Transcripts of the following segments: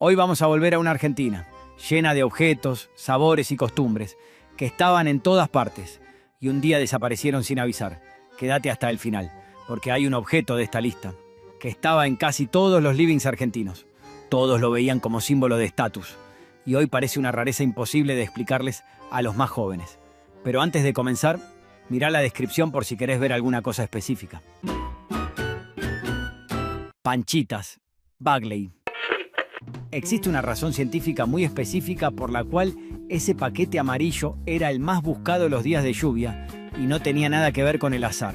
Hoy vamos a volver a una Argentina, llena de objetos, sabores y costumbres, que estaban en todas partes, y un día desaparecieron sin avisar. Quédate hasta el final, porque hay un objeto de esta lista, que estaba en casi todos los livings argentinos. Todos lo veían como símbolo de estatus, y hoy parece una rareza imposible de explicarles a los más jóvenes. Pero antes de comenzar, mirá la descripción por si querés ver alguna cosa específica. Panchitas, Bagley. Existe una razón científica muy específica por la cual ese paquete amarillo era el más buscado los días de lluvia y no tenía nada que ver con el azar.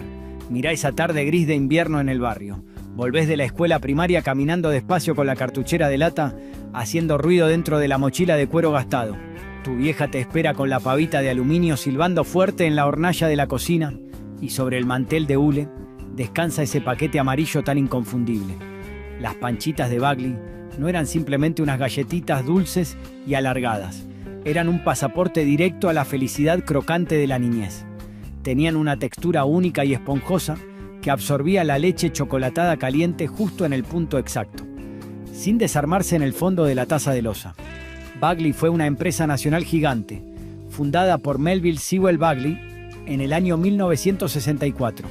Mirá esa tarde gris de invierno en el barrio. Volvés de la escuela primaria caminando despacio con la cartuchera de lata, haciendo ruido dentro de la mochila de cuero gastado. Tu vieja te espera con la pavita de aluminio silbando fuerte en la hornalla de la cocina y sobre el mantel de hule descansa ese paquete amarillo tan inconfundible. Las panchitas de Bagley no eran simplemente unas galletitas dulces y alargadas. Eran un pasaporte directo a la felicidad crocante de la niñez. Tenían una textura única y esponjosa que absorbía la leche chocolatada caliente justo en el punto exacto, sin desarmarse en el fondo de la taza de loza. Bagley fue una empresa nacional gigante, fundada por Melville Sewell Bagley en el año 1964.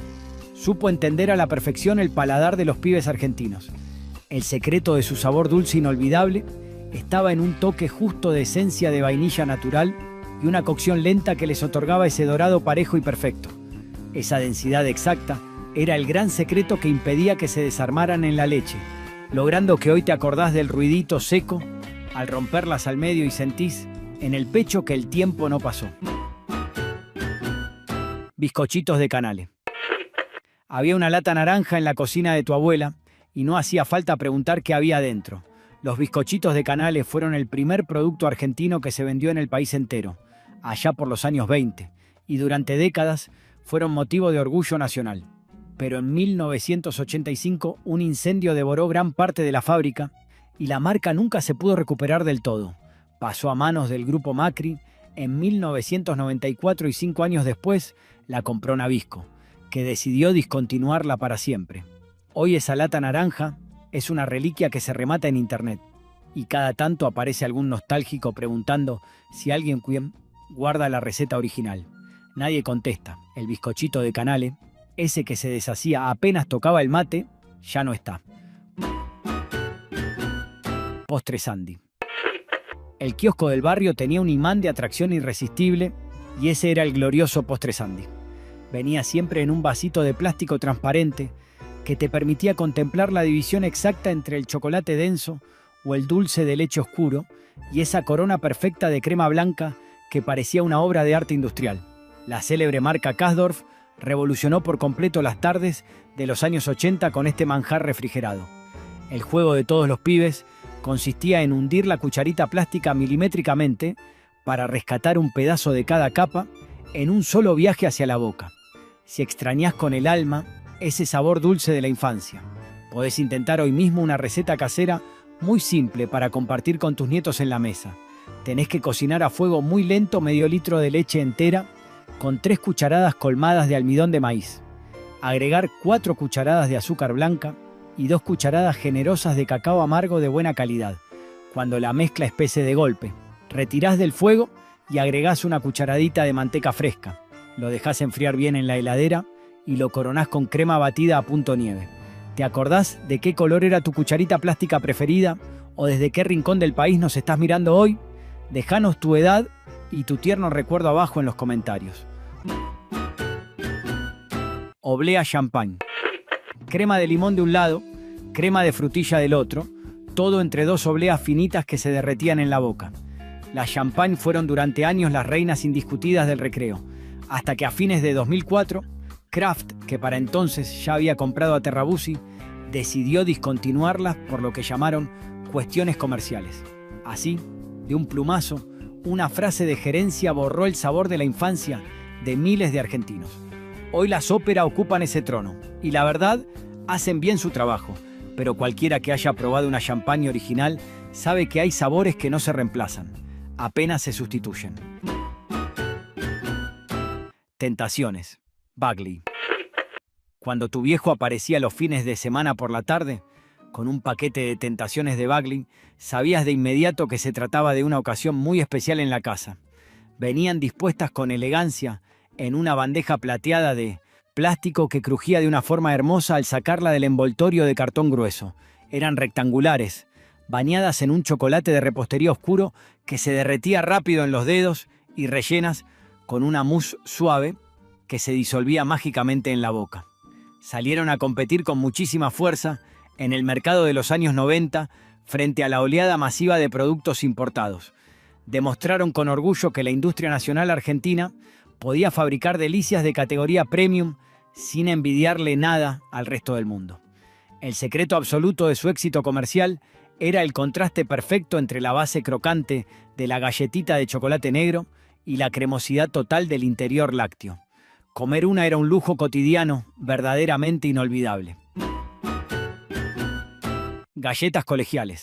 Supo entender a la perfección el paladar de los pibes argentinos. El secreto de su sabor dulce inolvidable estaba en un toque justo de esencia de vainilla natural y una cocción lenta que les otorgaba ese dorado parejo y perfecto. Esa densidad exacta era el gran secreto que impedía que se desarmaran en la leche, logrando que hoy te acordás del ruidito seco al romperlas al medio y sentís en el pecho que el tiempo no pasó. Bizcochitos de Canale. Había una lata naranja en la cocina de tu abuela y no hacía falta preguntar qué había dentro. Los bizcochitos de Canale fueron el primer producto argentino que se vendió en el país entero, allá por los años 20, y durante décadas fueron motivo de orgullo nacional. Pero en 1985 un incendio devoró gran parte de la fábrica y la marca nunca se pudo recuperar del todo. Pasó a manos del grupo Macri en 1994 y 5 años después la compró Nabisco, que decidió discontinuarla para siempre. Hoy esa lata naranja es una reliquia que se remata en internet y cada tanto aparece algún nostálgico preguntando si alguien guarda la receta original. Nadie contesta. El bizcochito de Canale, ese que se deshacía apenas tocaba el mate, ya no está. Postre Sandy. El kiosco del barrio tenía un imán de atracción irresistible y ese era el glorioso Postre Sandy. Venía siempre en un vasito de plástico transparente que te permitía contemplar la división exacta entre el chocolate denso o el dulce de leche oscuro y esa corona perfecta de crema blanca que parecía una obra de arte industrial. La célebre marca Kasdorf revolucionó por completo las tardes de los años 80 con este manjar refrigerado. El juego de todos los pibes consistía en hundir la cucharita plástica milimétricamente para rescatar un pedazo de cada capa en un solo viaje hacia la boca. Si extrañás con el alma ese sabor dulce de la infancia, podés intentar hoy mismo una receta casera muy simple para compartir con tus nietos en la mesa. Tenés que cocinar a fuego muy lento medio litro de leche entera con 3 cucharadas colmadas de almidón de maíz. Agregar 4 cucharadas de azúcar blanca y 2 cucharadas generosas de cacao amargo de buena calidad. Cuando la mezcla espese de golpe, retirás del fuego y agregás una cucharadita de manteca fresca. Lo dejás enfriar bien en la heladera y lo coronás con crema batida a punto nieve. ¿Te acordás de qué color era tu cucharita plástica preferida o desde qué rincón del país nos estás mirando hoy? Dejanos tu edad y tu tierno recuerdo abajo en los comentarios. Oblea champagne. Crema de limón de un lado, crema de frutilla del otro, todo entre 2 obleas finitas que se derretían en la boca. Las champagne fueron durante años las reinas indiscutidas del recreo, hasta que a fines de 2004, Kraft, que para entonces ya había comprado a Terrabuzzi, decidió discontinuarlas por lo que llamaron cuestiones comerciales. Así, de un plumazo, una frase de gerencia borró el sabor de la infancia de miles de argentinos. Hoy las óperas ocupan ese trono, y la verdad, hacen bien su trabajo, pero cualquiera que haya probado una champagne original sabe que hay sabores que no se reemplazan, apenas se sustituyen. Tentaciones, Bagley. Cuando tu viejo aparecía los fines de semana por la tarde, Con un paquete de tentaciones de Bagley, sabías de inmediato que se trataba de una ocasión muy especial en la casa. Venían dispuestas con elegancia en una bandeja plateada de plástico que crujía de una forma hermosa al sacarla del envoltorio de cartón grueso. Eran rectangulares, bañadas en un chocolate de repostería oscuro que se derretía rápido en los dedos y rellenas con una mousse suave que se disolvía mágicamente en la boca. Salieron a competir con muchísima fuerza en el mercado de los años 90 frente a la oleada masiva de productos importados. Demostraron con orgullo que la industria nacional argentina podía fabricar delicias de categoría premium sin envidiarle nada al resto del mundo. El secreto absoluto de su éxito comercial era el contraste perfecto entre la base crocante de la galletita de chocolate negro y la cremosidad total del interior lácteo. Comer una era un lujo cotidiano verdaderamente inolvidable. Galletas colegiales.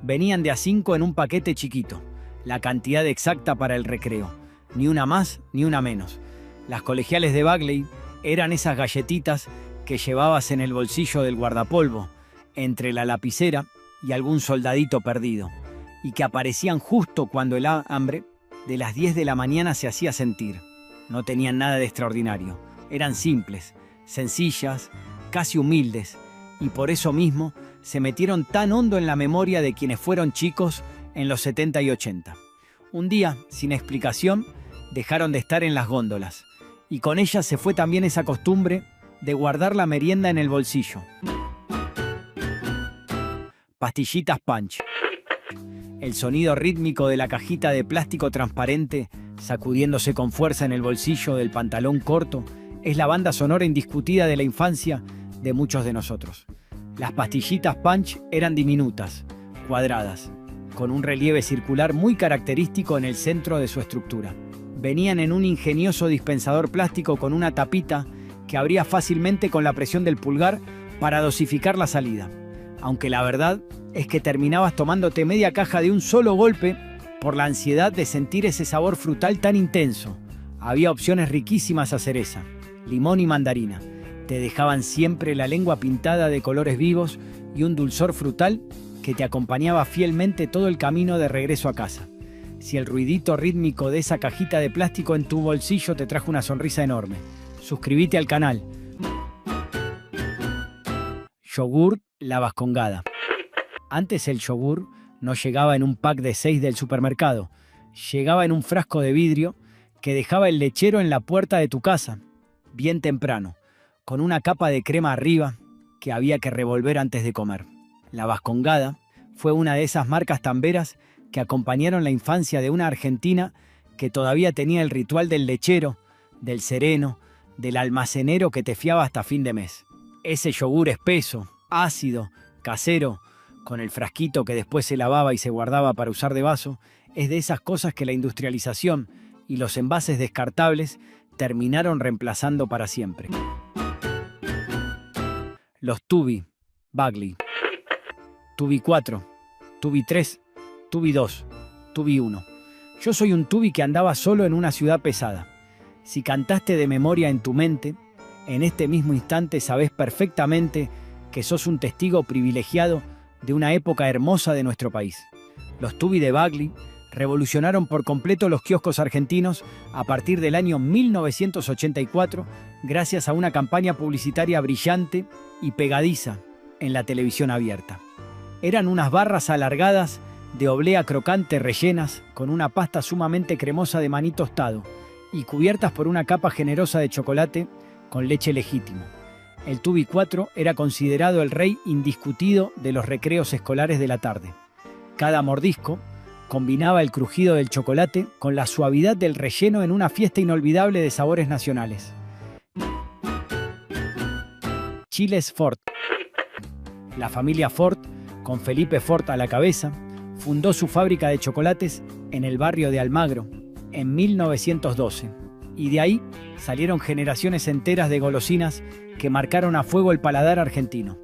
Venían de a 5 en un paquete chiquito, la cantidad exacta para el recreo, ni una más ni una menos. Las colegiales de Bagley eran esas galletitas que llevabas en el bolsillo del guardapolvo, entre la lapicera y algún soldadito perdido, y que aparecían justo cuando el hambre de las 10 de la mañana se hacía sentir. No tenían nada de extraordinario, eran simples, sencillas, casi humildes, y por eso mismo se metieron tan hondo en la memoria de quienes fueron chicos en los 70 y 80. Un día, sin explicación, dejaron de estar en las góndolas, y con ellas se fue también esa costumbre de guardar la merienda en el bolsillo. Pastillitas Punch. El sonido rítmico de la cajita de plástico transparente sacudiéndose con fuerza en el bolsillo del pantalón corto es la banda sonora indiscutida de la infancia de muchos de nosotros. Las pastillitas Punch eran diminutas, cuadradas, con un relieve circular muy característico en el centro de su estructura. Venían en un ingenioso dispensador plástico con una tapita que abría fácilmente con la presión del pulgar para dosificar la salida. Aunque la verdad es que terminabas tomándote media caja de un solo golpe por la ansiedad de sentir ese sabor frutal tan intenso. Había opciones riquísimas a cereza, limón y mandarina. Te dejaban siempre la lengua pintada de colores vivos y un dulzor frutal que te acompañaba fielmente todo el camino de regreso a casa. Si el ruidito rítmico de esa cajita de plástico en tu bolsillo te trajo una sonrisa enorme, suscríbete al canal. Yogur La Vascongada. Antes el yogur no llegaba en un pack de 6 del supermercado, llegaba en un frasco de vidrio que dejaba el lechero en la puerta de tu casa, bien temprano, con una capa de crema arriba que había que revolver antes de comer. La Vascongada fue una de esas marcas tamberas que acompañaron la infancia de una argentina que todavía tenía el ritual del lechero, del sereno, del almacenero que te fiaba hasta fin de mes. Ese yogur espeso, ácido, casero, con el frasquito que después se lavaba y se guardaba para usar de vaso, es de esas cosas que la industrialización y los envases descartables terminaron reemplazando para siempre. Los Tubi, Bagley. Tubi 4, Tubi 3, Tubi 2, Tubi 1. Yo soy un Tubi que andaba solo en una ciudad pesada. Si cantaste de memoria en tu mente, en este mismo instante sabés perfectamente que sos un testigo privilegiado de una época hermosa de nuestro país. Los Tubi de Bagley revolucionaron por completo los kioscos argentinos a partir del año 1984 gracias a una campaña publicitaria brillante y pegadiza en la televisión abierta. Eran unas barras alargadas de oblea crocante rellenas con una pasta sumamente cremosa de maní tostado y cubiertas por una capa generosa de chocolate con leche legítimo. El Tubi 4 era considerado el rey indiscutido de los recreos escolares de la tarde. Cada mordisco combinaba el crujido del chocolate con la suavidad del relleno en una fiesta inolvidable de sabores nacionales. Chiles Ford. La familia Ford, con Felipe Ford a la cabeza, fundó su fábrica de chocolates en el barrio de Almagro en 1912. Y de ahí salieron generaciones enteras de golosinas que marcaron a fuego el paladar argentino.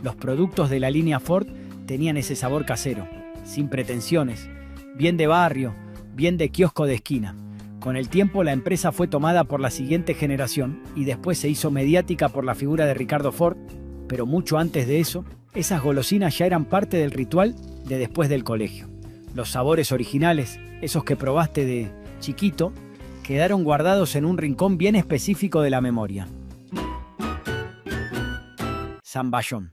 Los productos de la línea Ford tenían ese sabor casero, sin pretensiones, bien de barrio, bien de kiosco de esquina. Con el tiempo la empresa fue tomada por la siguiente generación y después se hizo mediática por la figura de Ricardo Ford, pero mucho antes de eso, Esas golosinas ya eran parte del ritual de después del colegio. Los sabores originales, esos que probaste de chiquito, quedaron guardados en un rincón bien específico de la memoria. Zamballón.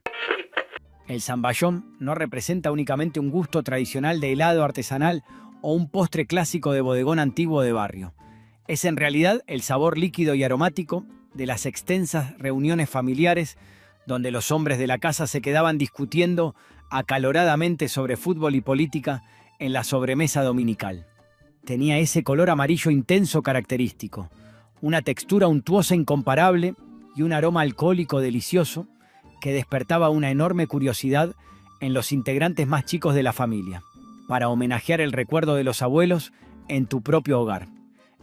El zamballón no representa únicamente un gusto tradicional de helado artesanal o un postre clásico de bodegón antiguo de barrio. Es en realidad el sabor líquido y aromático de las extensas reuniones familiares donde los hombres de la casa se quedaban discutiendo acaloradamente sobre fútbol y política en la sobremesa dominical. Tenía ese color amarillo intenso característico, una textura untuosa incomparable y un aroma alcohólico delicioso que despertaba una enorme curiosidad en los integrantes más chicos de la familia, para homenajear el recuerdo de los abuelos en tu propio hogar,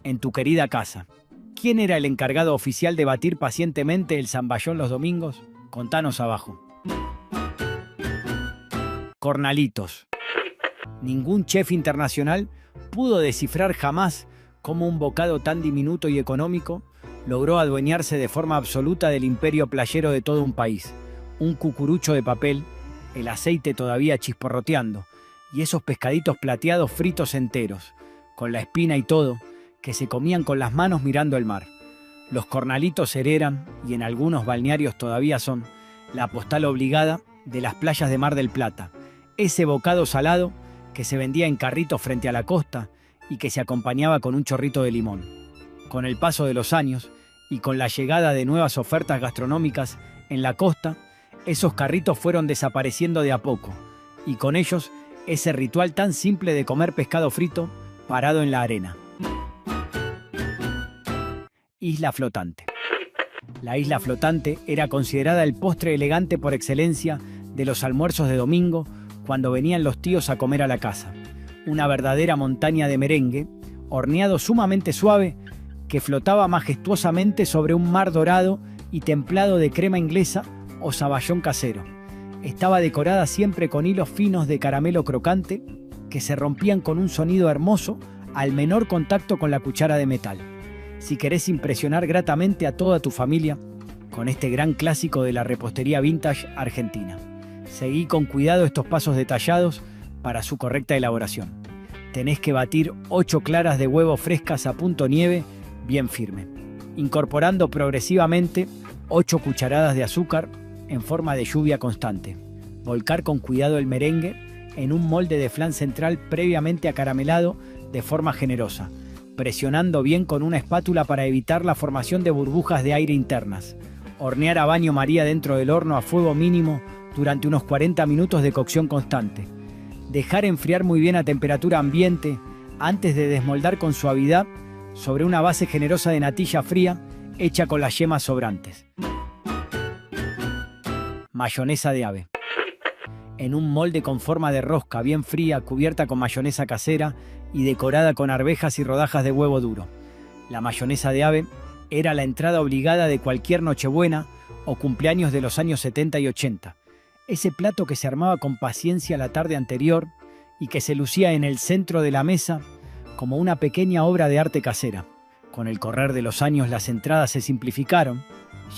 en tu querida casa. ¿Quién era el encargado oficial de batir pacientemente el zamballón los domingos? Contanos abajo. Cornalitos. Ningún chef internacional pudo descifrar jamás cómo un bocado tan diminuto y económico logró adueñarse de forma absoluta del imperio playero de todo un país. Un cucurucho de papel, el aceite todavía chisporroteando, y esos pescaditos plateados fritos enteros, con la espina y todo, que se comían con las manos mirando el mar. Los cornalitos eran, y en algunos balnearios todavía son, la postal obligada de las playas de Mar del Plata. Ese bocado salado que se vendía en carritos frente a la costa y que se acompañaba con un chorrito de limón. Con el paso de los años y con la llegada de nuevas ofertas gastronómicas en la costa, esos carritos fueron desapareciendo de a poco, y con ellos ese ritual tan simple de comer pescado frito parado en la arena. Isla flotante. La isla flotante era considerada el postre elegante por excelencia de los almuerzos de domingo cuando venían los tíos a comer a la casa. Una verdadera montaña de merengue, horneado sumamente suave, que flotaba majestuosamente sobre un mar dorado y templado de crema inglesa o saballón casero. Estaba decorada siempre con hilos finos de caramelo crocante que se rompían con un sonido hermoso al menor contacto con la cuchara de metal. Si querés impresionar gratamente a toda tu familia con este gran clásico de la repostería vintage argentina, seguí con cuidado estos pasos detallados para su correcta elaboración. Tenés que batir 8 claras de huevo frescas a punto nieve bien firme, incorporando progresivamente 8 cucharadas de azúcar en forma de lluvia constante. Volcar con cuidado el merengue en un molde de flan central previamente acaramelado de forma generosa, presionando bien con una espátula para evitar la formación de burbujas de aire internas. Hornear a baño María dentro del horno a fuego mínimo durante unos 40 minutos de cocción constante. Dejar enfriar muy bien a temperatura ambiente antes de desmoldar con suavidad sobre una base generosa de natilla fría hecha con las yemas sobrantes. Mayonesa de ave. En un molde con forma de rosca bien fría cubierta con mayonesa casera y decorada con arvejas y rodajas de huevo duro. La mayonesa de ave era la entrada obligada de cualquier Nochebuena o cumpleaños de los años 70 y 80. Ese plato que se armaba con paciencia la tarde anterior y que se lucía en el centro de la mesa como una pequeña obra de arte casera. Con el correr de los años las entradas se simplificaron,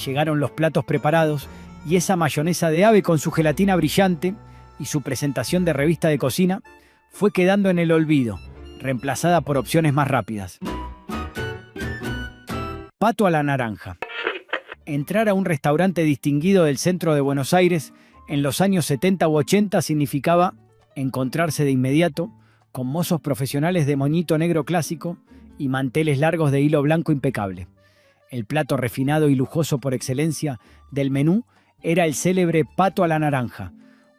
llegaron los platos preparados y esa mayonesa de ave con su gelatina brillante y su presentación de revista de cocina fue quedando en el olvido, reemplazada por opciones más rápidas. Pato a la naranja. Entrar a un restaurante distinguido del centro de Buenos Aires en los años 70 u 80 significaba encontrarse de inmediato con mozos profesionales de moñito negro clásico y manteles largos de hilo blanco impecable. El plato refinado y lujoso por excelencia del menú era el célebre pato a la naranja,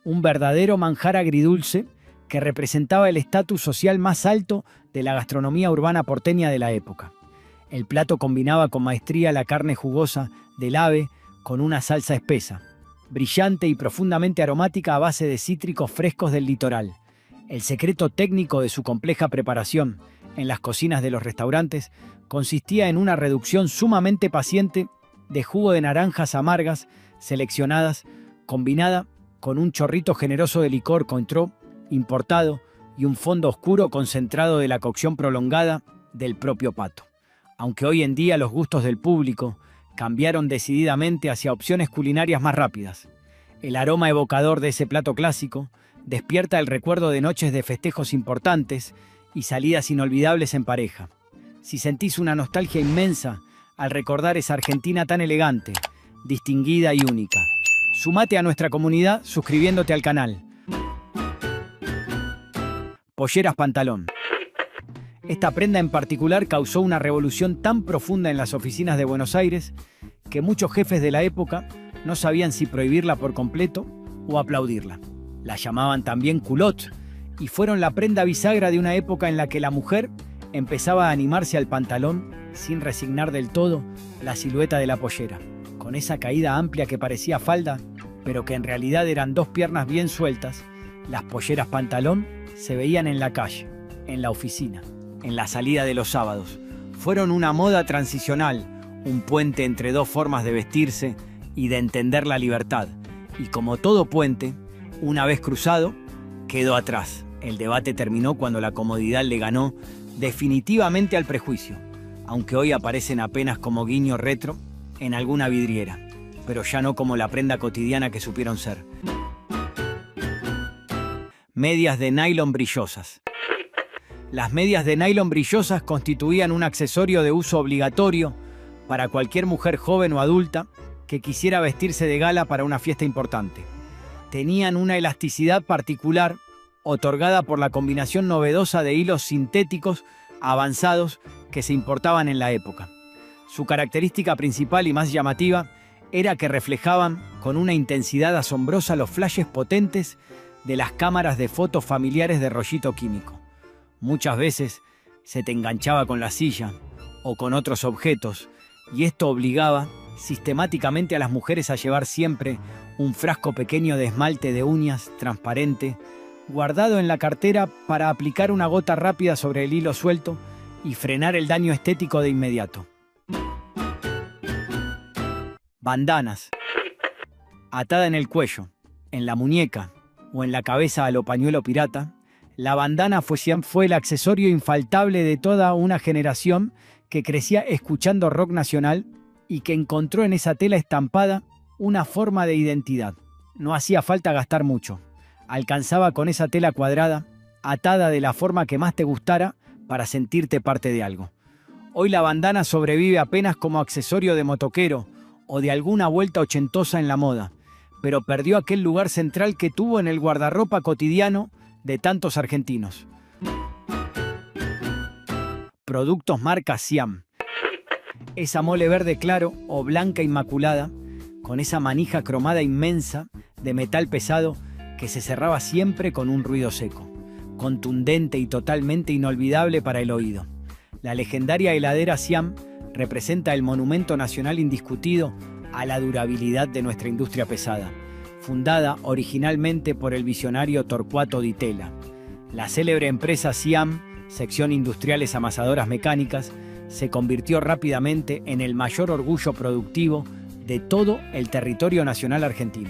un verdadero manjar agridulce que representaba el estatus social más alto de la gastronomía urbana porteña de la época. El plato combinaba con maestría la carne jugosa del ave con una salsa espesa, brillante y profundamente aromática a base de cítricos frescos del litoral. El secreto técnico de su compleja preparación en las cocinas de los restaurantes consistía en una reducción sumamente paciente de jugo de naranjas amargas seleccionadas, combinada con un chorrito generoso de licor Cointreau importado y un fondo oscuro concentrado de la cocción prolongada del propio pato. Aunque hoy en día los gustos del público cambiaron decididamente hacia opciones culinarias más rápidas, El aroma evocador de ese plato clásico despierta el recuerdo de noches de festejos importantes y salidas inolvidables en pareja. Si sentís una nostalgia inmensa al recordar esa Argentina tan elegante, distinguida y única, sumate a nuestra comunidad suscribiéndote al canal. Polleras pantalón. Esta prenda en particular causó una revolución tan profunda en las oficinas de Buenos Aires que muchos jefes de la época no sabían si prohibirla por completo o aplaudirla. La llamaban también culot y fueron la prenda bisagra de una época en la que la mujer empezaba a animarse al pantalón sin resignar del todo la silueta de la pollera. Con esa caída amplia que parecía falda, pero que en realidad eran dos piernas bien sueltas, las polleras pantalón se veían en la calle, en la oficina, en la salida de los sábados. Fueron una moda transicional, un puente entre dos formas de vestirse y de entender la libertad. Y como todo puente, una vez cruzado, quedó atrás. El debate terminó cuando la comodidad le ganó definitivamente al prejuicio, aunque hoy aparecen apenas como guiño retro en alguna vidriera, pero ya no como la prenda cotidiana que supieron ser. Medias de nylon brillosas. Las medias de nylon brillosas constituían un accesorio de uso obligatorio para cualquier mujer joven o adulta que quisiera vestirse de gala para una fiesta importante. Tenían una elasticidad particular otorgada por la combinación novedosa de hilos sintéticos avanzados que se importaban en la época. Su característica principal y más llamativa era que reflejaban con una intensidad asombrosa los flashes potentes de las cámaras de fotos familiares de rollito químico. Muchas veces se te enganchaba con la silla o con otros objetos, y esto obligaba sistemáticamente a las mujeres a llevar siempre un frasco pequeño de esmalte de uñas transparente, guardado en la cartera para aplicar una gota rápida sobre el hilo suelto y frenar el daño estético de inmediato. Bandanas. Atada en el cuello, en la muñeca o en la cabeza a lo pañuelo pirata, la bandana fue el accesorio infaltable de toda una generación que crecía escuchando rock nacional y que encontró en esa tela estampada una forma de identidad. No hacía falta gastar mucho. Alcanzaba con esa tela cuadrada, atada de la forma que más te gustara, para sentirte parte de algo. Hoy la bandana sobrevive apenas como accesorio de motoquero o de alguna vuelta ochentosa en la moda, pero perdió aquel lugar central que tuvo en el guardarropa cotidiano de tantos argentinos. Productos marca Siam. Esa mole verde claro o blanca inmaculada, con esa manija cromada inmensa de metal pesado que se cerraba siempre con un ruido seco, contundente y totalmente inolvidable para el oído. La legendaria heladera Siam representa el monumento nacional indiscutido a la durabilidad de nuestra industria pesada, fundada originalmente por el visionario Torcuato Di Tella. La célebre empresa Siam, sección Industriales Amasadoras Mecánicas, se convirtió rápidamente en el mayor orgullo productivo de todo el territorio nacional argentino.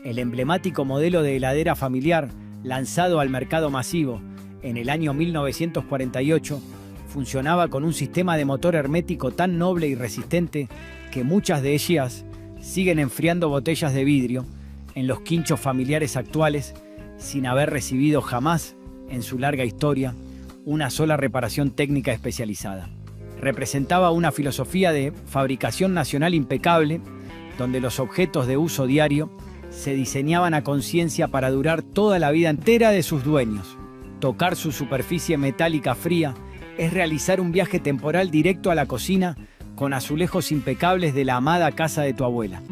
El emblemático modelo de heladera familiar, lanzado al mercado masivo en el año 1948, funcionaba con un sistema de motor hermético tan noble y resistente que muchas de ellas siguen enfriando botellas de vidrio en los quinchos familiares actuales sin haber recibido jamás, en su larga historia, una sola reparación técnica especializada. Representaba una filosofía de fabricación nacional impecable, donde los objetos de uso diario se diseñaban a conciencia para durar toda la vida entera de sus dueños. Tocar su superficie metálica fría es realizar un viaje temporal directo a la cocina con azulejos impecables de la amada casa de tu abuela.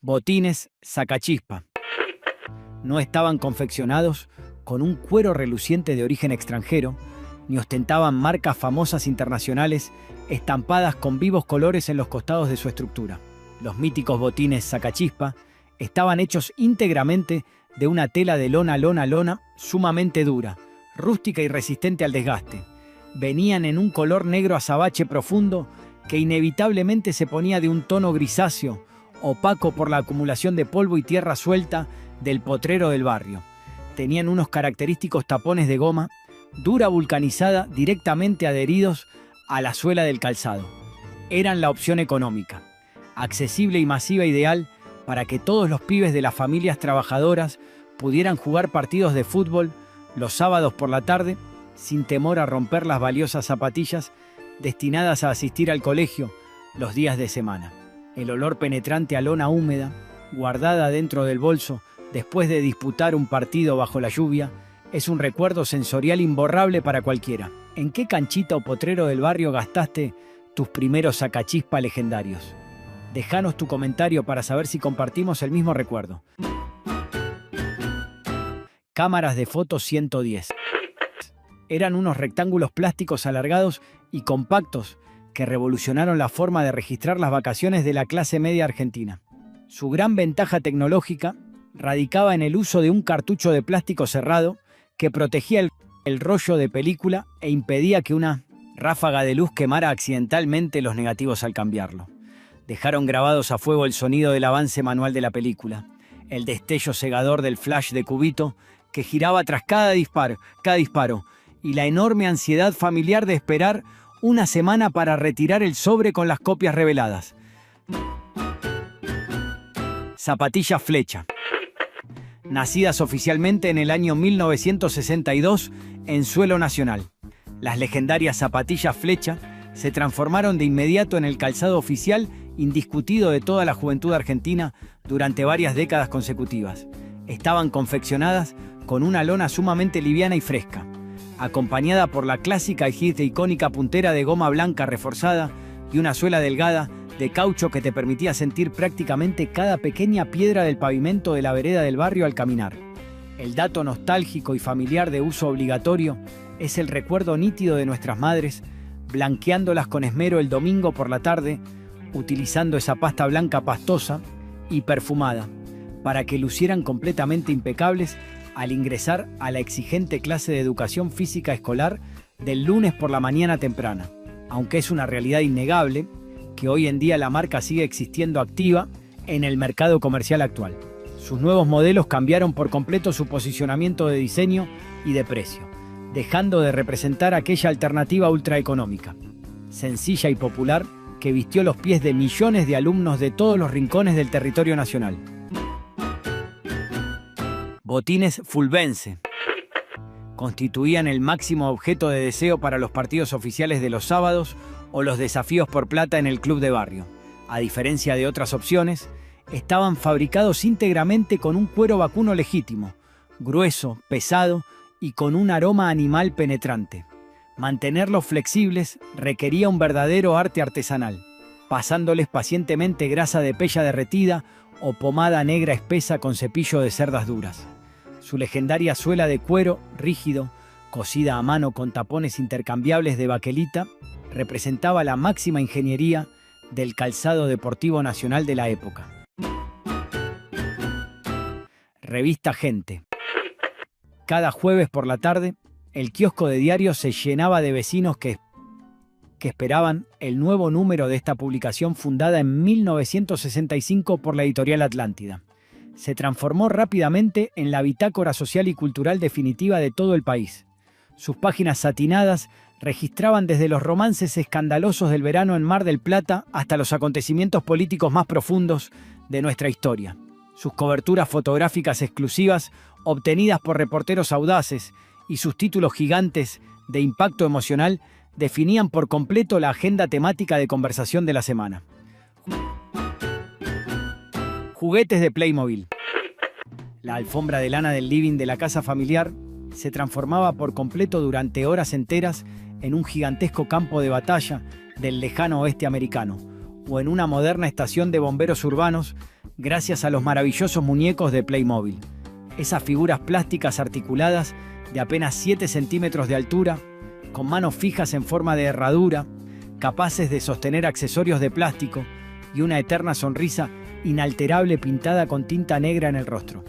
Botines sacachispa. No estaban confeccionados con un cuero reluciente de origen extranjero, ni ostentaban marcas famosas internacionales estampadas con vivos colores en los costados de su estructura. Los míticos botines sacachispa estaban hechos íntegramente de una tela de lona sumamente dura, rústica y resistente al desgaste. Venían en un color negro azabache profundo que inevitablemente se ponía de un tono grisáceo, opaco por la acumulación de polvo y tierra suelta del potrero del barrio. Tenían unos característicos tapones de goma, dura vulcanizada, directamente adheridos a la suela del calzado. Eran la opción económica. accesible y masiva, ideal para que todos los pibes de las familias trabajadoras pudieran jugar partidos de fútbol los sábados por la tarde sin temor a romper las valiosas zapatillas destinadas a asistir al colegio los días de semana. El olor penetrante a lona húmeda, guardada dentro del bolso después de disputar un partido bajo la lluvia, es un recuerdo sensorial imborrable para cualquiera. ¿En qué canchita o potrero del barrio gastaste tus primeros sacachispa legendarios? Déjanos tu comentario para saber si compartimos el mismo recuerdo. Cámaras de fotos 110. Eran unos rectángulos plásticos alargados y compactos que revolucionaron la forma de registrar las vacaciones de la clase media argentina. Su gran ventaja tecnológica radicaba en el uso de un cartucho de plástico cerrado que protegía el rollo de película e impedía que una ráfaga de luz quemara accidentalmente los negativos al cambiarlo. Dejaron grabados a fuego el sonido del avance manual de la película, el destello cegador del flash de cubito que giraba tras cada disparo, y la enorme ansiedad familiar de esperar una semana para retirar el sobre con las copias reveladas. Zapatillas Flecha. Nacidas oficialmente en el año 1962 en suelo nacional, las legendarias zapatillas Flecha se transformaron de inmediato en el calzado oficial indiscutido de toda la juventud argentina durante varias décadas consecutivas. Estaban confeccionadas con una lona sumamente liviana y fresca, acompañada por la clásica y icónica puntera de goma blanca reforzada y una suela delgada de caucho que te permitía sentir prácticamente cada pequeña piedra del pavimento de la vereda del barrio al caminar. El dato nostálgico y familiar de uso obligatorio es el recuerdo nítido de nuestras madres, blanqueándolas con esmero el domingo por la tarde, utilizando esa pasta blanca pastosa y perfumada, para que lucieran completamente impecables al ingresar a la exigente clase de educación física escolar del lunes por la mañana temprana. Aunque es una realidad innegable que hoy en día la marca sigue existiendo activa en el mercado comercial actual. Sus nuevos modelos cambiaron por completo su posicionamiento de diseño y de precio, dejando de representar aquella alternativa ultraeconómica, sencilla y popular que vistió los pies de millones de alumnos de todos los rincones del territorio nacional. Botines Fulbense. Constituían el máximo objeto de deseo para los partidos oficiales de los sábados o los desafíos por plata en el club de barrio. A diferencia de otras opciones, estaban fabricados íntegramente con un cuero vacuno legítimo, grueso, pesado y con un aroma animal penetrante. Mantenerlos flexibles requería un verdadero arte artesanal, pasándoles pacientemente grasa de pella derretida o pomada negra espesa con cepillo de cerdas duras. Su legendaria suela de cuero rígido, cosida a mano con tapones intercambiables de baquelita, representaba la máxima ingeniería del calzado deportivo nacional de la época. Revista Gente. Cada jueves por la tarde, el kiosco de diarios se llenaba de vecinos que esperaban el nuevo número de esta publicación fundada en 1965 por la editorial Atlántida. Se transformó rápidamente en la bitácora social y cultural definitiva de todo el país. Sus páginas satinadas registraban desde los romances escandalosos del verano en Mar del Plata hasta los acontecimientos políticos más profundos de nuestra historia. Sus coberturas fotográficas exclusivas, obtenidas por reporteros audaces, y sus títulos gigantes de impacto emocional definían por completo la agenda temática de conversación de la semana. Juguetes de Playmobil. La alfombra de lana del living de la casa familiar se transformaba por completo durante horas enteras en un gigantesco campo de batalla del lejano oeste americano o en una moderna estación de bomberos urbanos gracias a los maravillosos muñecos de Playmobil. Esas figuras plásticas articuladas de apenas 7 centímetros de altura, con manos fijas en forma de herradura, capaces de sostener accesorios de plástico y una eterna sonrisa inalterable pintada con tinta negra en el rostro.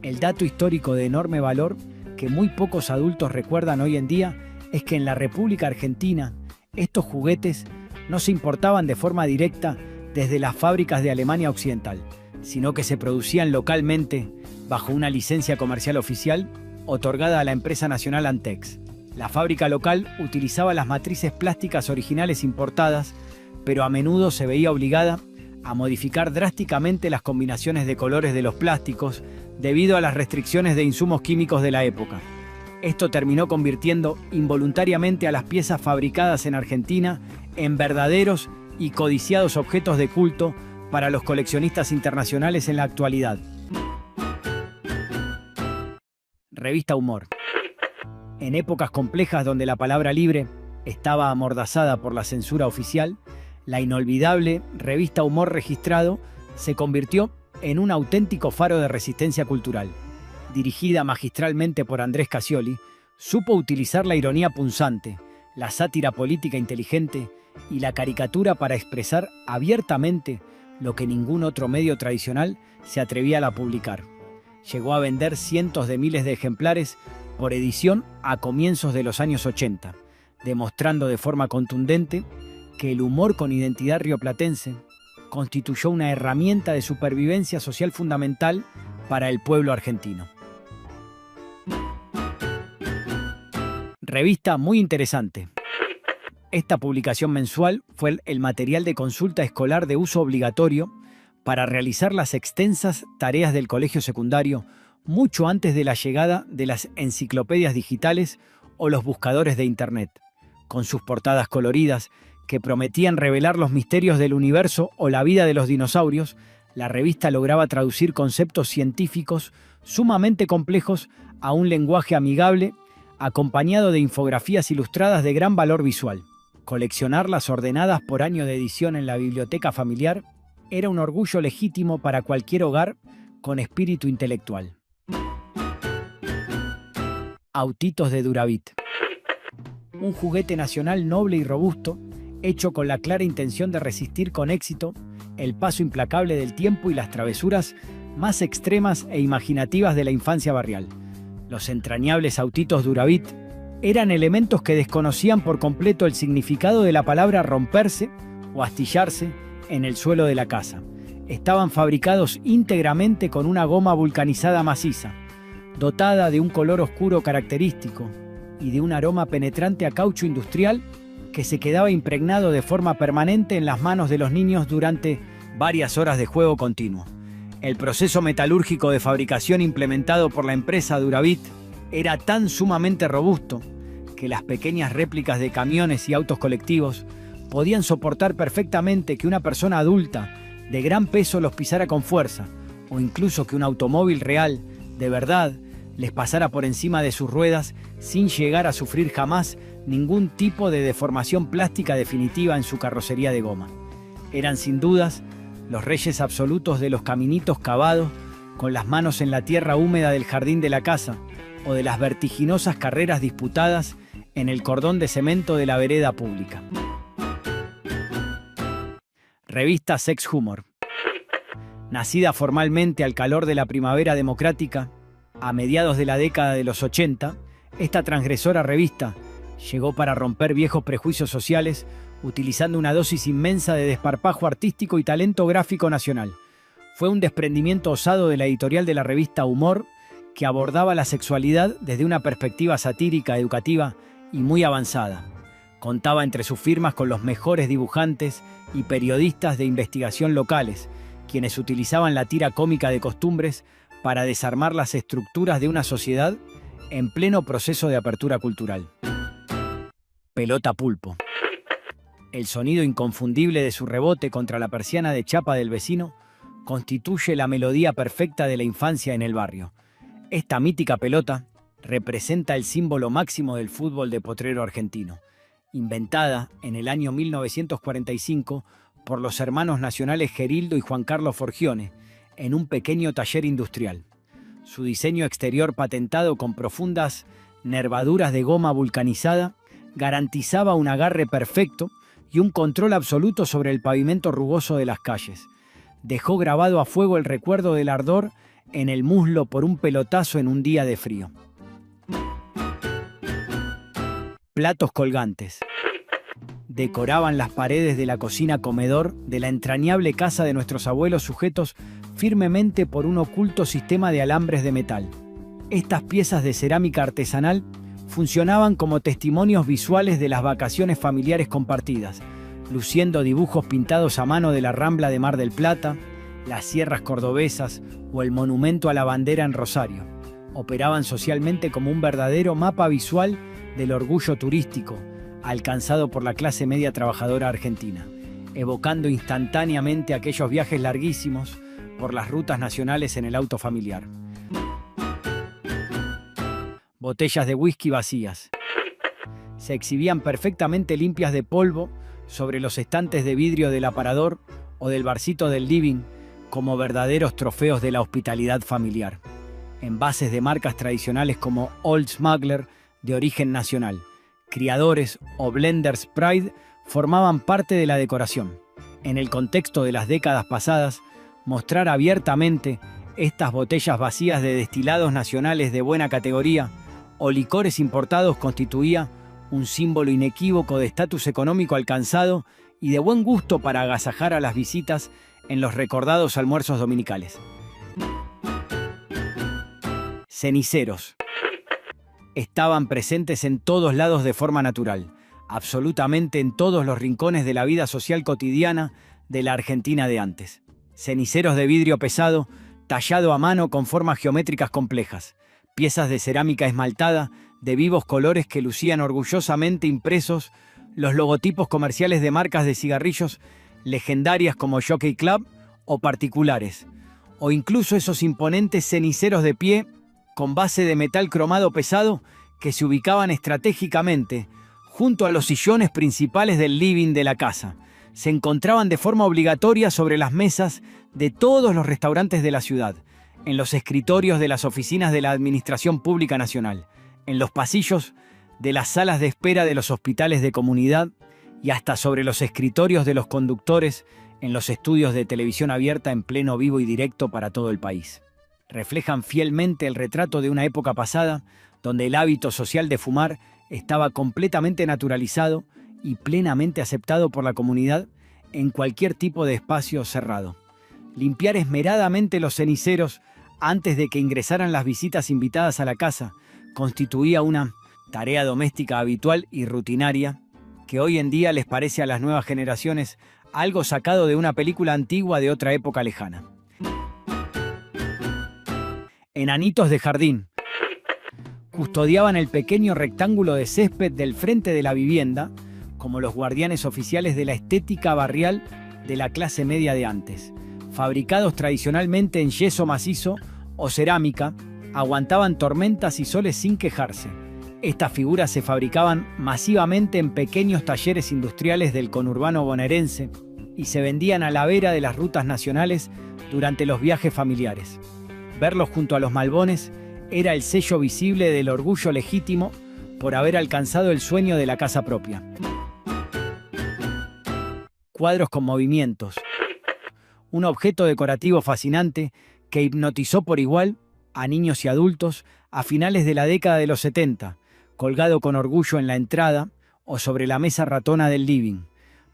El dato histórico de enorme valor que muy pocos adultos recuerdan hoy en día es que en la República Argentina estos juguetes no se importaban de forma directa desde las fábricas de Alemania Occidental, sino que se producían localmente bajo una licencia comercial oficial otorgada a la empresa nacional Antex. La fábrica local utilizaba las matrices plásticas originales importadas, pero a menudo se veía obligada a modificar drásticamente las combinaciones de colores de los plásticos debido a las restricciones de insumos químicos de la época. Esto terminó convirtiendo involuntariamente a las piezas fabricadas en Argentina en verdaderos y codiciados objetos de culto para los coleccionistas internacionales en la actualidad. Revista Humor. En épocas complejas donde la palabra libre estaba amordazada por la censura oficial, la inolvidable Revista Humor Registrado se convirtió en un auténtico faro de resistencia cultural. Dirigida magistralmente por Andrés Cassioli, supo utilizar la ironía punzante, la sátira política inteligente y la caricatura para expresar abiertamente lo que ningún otro medio tradicional se atrevía a publicar. Llegó a vender cientos de miles de ejemplares por edición a comienzos de los años 80, demostrando de forma contundente que el humor con identidad rioplatense constituyó una herramienta de supervivencia social fundamental para el pueblo argentino. Revista muy interesante. Esta publicación mensual fue el material de consulta escolar de uso obligatorio para realizar las extensas tareas del colegio secundario mucho antes de la llegada de las enciclopedias digitales o los buscadores de Internet. Con sus portadas coloridas que prometían revelar los misterios del universo o la vida de los dinosaurios, la revista lograba traducir conceptos científicos sumamente complejos a un lenguaje amigable, acompañado de infografías ilustradas de gran valor visual. Coleccionarlas ordenadas por año de edición en la biblioteca familiar era un orgullo legítimo para cualquier hogar con espíritu intelectual. Autitos de Duravit. Un juguete nacional noble y robusto, hecho con la clara intención de resistir con éxito el paso implacable del tiempo y las travesuras más extremas e imaginativas de la infancia barrial. Los entrañables autitos Duravit eran elementos que desconocían por completo el significado de la palabra romperse o astillarse en el suelo de la casa. Estaban fabricados íntegramente con una goma vulcanizada maciza, dotada de un color oscuro característico y de un aroma penetrante a caucho industrial que se quedaba impregnado de forma permanente en las manos de los niños durante varias horas de juego continuo. El proceso metalúrgico de fabricación implementado por la empresa Duravit era tan sumamente robusto que las pequeñas réplicas de camiones y autos colectivos podían soportar perfectamente que una persona adulta de gran peso los pisara con fuerza, o incluso que un automóvil real, de verdad, les pasara por encima de sus ruedas sin llegar a sufrir jamás ningún tipo de deformación plástica definitiva en su carrocería de goma. Eran sin dudas los reyes absolutos de los caminitos cavados con las manos en la tierra húmeda del jardín de la casa o de las vertiginosas carreras disputadas en el cordón de cemento de la vereda pública. Revista Sex Humor. Nacida formalmente al calor de la primavera democrática, a mediados de la década de los 80, esta transgresora revista llegó para romper viejos prejuicios sociales utilizando una dosis inmensa de desparpajo artístico y talento gráfico nacional. Fue un desprendimiento osado de la editorial de la revista Humor que abordaba la sexualidad desde una perspectiva satírica, educativa y muy avanzada. Contaba entre sus firmas con los mejores dibujantes y periodistas de investigación locales, quienes utilizaban la tira cómica de costumbres para desarmar las estructuras de una sociedad en pleno proceso de apertura cultural. Pelota Pulpo. El sonido inconfundible de su rebote contra la persiana de chapa del vecino constituye la melodía perfecta de la infancia en el barrio. Esta mítica pelota representa el símbolo máximo del fútbol de potrero argentino, inventada en el año 1945 por los hermanos nacionales Gerildo y Juan Carlos Forgione en un pequeño taller industrial. Su diseño exterior patentado con profundas nervaduras de goma vulcanizada garantizaba un agarre perfecto y un control absoluto sobre el pavimento rugoso de las calles. Dejó grabado a fuego el recuerdo del ardor en el muslo por un pelotazo en un día de frío. Platos colgantes. Decoraban las paredes de la cocina-comedor de la entrañable casa de nuestros abuelos sujetos firmemente por un oculto sistema de alambres de metal. Estas piezas de cerámica artesanal funcionaban como testimonios visuales de las vacaciones familiares compartidas, luciendo dibujos pintados a mano de la Rambla de Mar del Plata, las sierras cordobesas o el monumento a la bandera en Rosario. Operaban socialmente como un verdadero mapa visual del orgullo turístico alcanzado por la clase media trabajadora argentina, evocando instantáneamente aquellos viajes larguísimos por las rutas nacionales en el auto familiar. Botellas de whisky vacías. Se exhibían perfectamente limpias de polvo sobre los estantes de vidrio del aparador o del barcito del living como verdaderos trofeos de la hospitalidad familiar. Envases de marcas tradicionales como Old Smuggler, de origen nacional, Criadores o Blenders Pride formaban parte de la decoración. En el contexto de las décadas pasadas, mostrar abiertamente estas botellas vacías de destilados nacionales de buena categoría o licores importados constituía un símbolo inequívoco de estatus económico alcanzado y de buen gusto para agasajar a las visitas en los recordados almuerzos dominicales. Ceniceros. Estaban presentes en todos lados de forma natural, absolutamente en todos los rincones de la vida social cotidiana de la Argentina de antes. Ceniceros de vidrio pesado, tallado a mano con formas geométricas complejas, piezas de cerámica esmaltada de vivos colores que lucían orgullosamente impresos los logotipos comerciales de marcas de cigarrillos legendarias como Jockey Club o particulares, o incluso esos imponentes ceniceros de pie con base de metal cromado pesado que se ubicaban estratégicamente junto a los sillones principales del living de la casa. Se encontraban de forma obligatoria sobre las mesas de todos los restaurantes de la ciudad, en los escritorios de las oficinas de la Administración Pública Nacional, en los pasillos de las salas de espera de los hospitales de comunidad y hasta sobre los escritorios de los conductores en los estudios de televisión abierta en pleno vivo y directo para todo el país. Reflejan fielmente el retrato de una época pasada donde el hábito social de fumar estaba completamente naturalizado y plenamente aceptado por la comunidad en cualquier tipo de espacio cerrado. Limpiar esmeradamente los ceniceros antes de que ingresaran las visitas invitadas a la casa constituía una tarea doméstica habitual y rutinaria que hoy en día les parece a las nuevas generaciones algo sacado de una película antigua de otra época lejana. Enanitos de jardín. Custodiaban el pequeño rectángulo de césped del frente de la vivienda como los guardianes oficiales de la estética barrial de la clase media de antes. Fabricados tradicionalmente en yeso macizo o cerámica, aguantaban tormentas y soles sin quejarse. Estas figuras se fabricaban masivamente en pequeños talleres industriales del conurbano bonaerense y se vendían a la vera de las rutas nacionales durante los viajes familiares. Verlos junto a los malbones era el sello visible del orgullo legítimo por haber alcanzado el sueño de la casa propia. Cuadros con movimientos. Un objeto decorativo fascinante que hipnotizó por igual a niños y adultos a finales de la década de los 70, colgado con orgullo en la entrada o sobre la mesa ratona del living.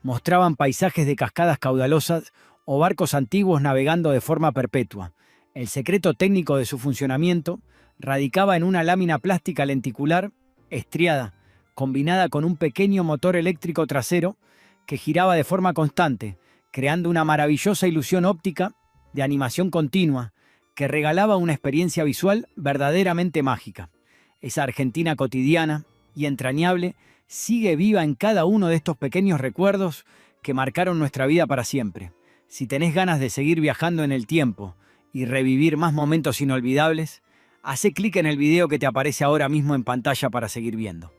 Mostraban paisajes de cascadas caudalosas o barcos antiguos navegando de forma perpetua. El secreto técnico de su funcionamiento radicaba en una lámina plástica lenticular, estriada, combinada con un pequeño motor eléctrico trasero que giraba de forma constante, creando una maravillosa ilusión óptica de animación continua que regalaba una experiencia visual verdaderamente mágica. Esa Argentina cotidiana y entrañable sigue viva en cada uno de estos pequeños recuerdos que marcaron nuestra vida para siempre. Si tenés ganas de seguir viajando en el tiempo y revivir más momentos inolvidables, hacé clic en el video que te aparece ahora mismo en pantalla para seguir viendo.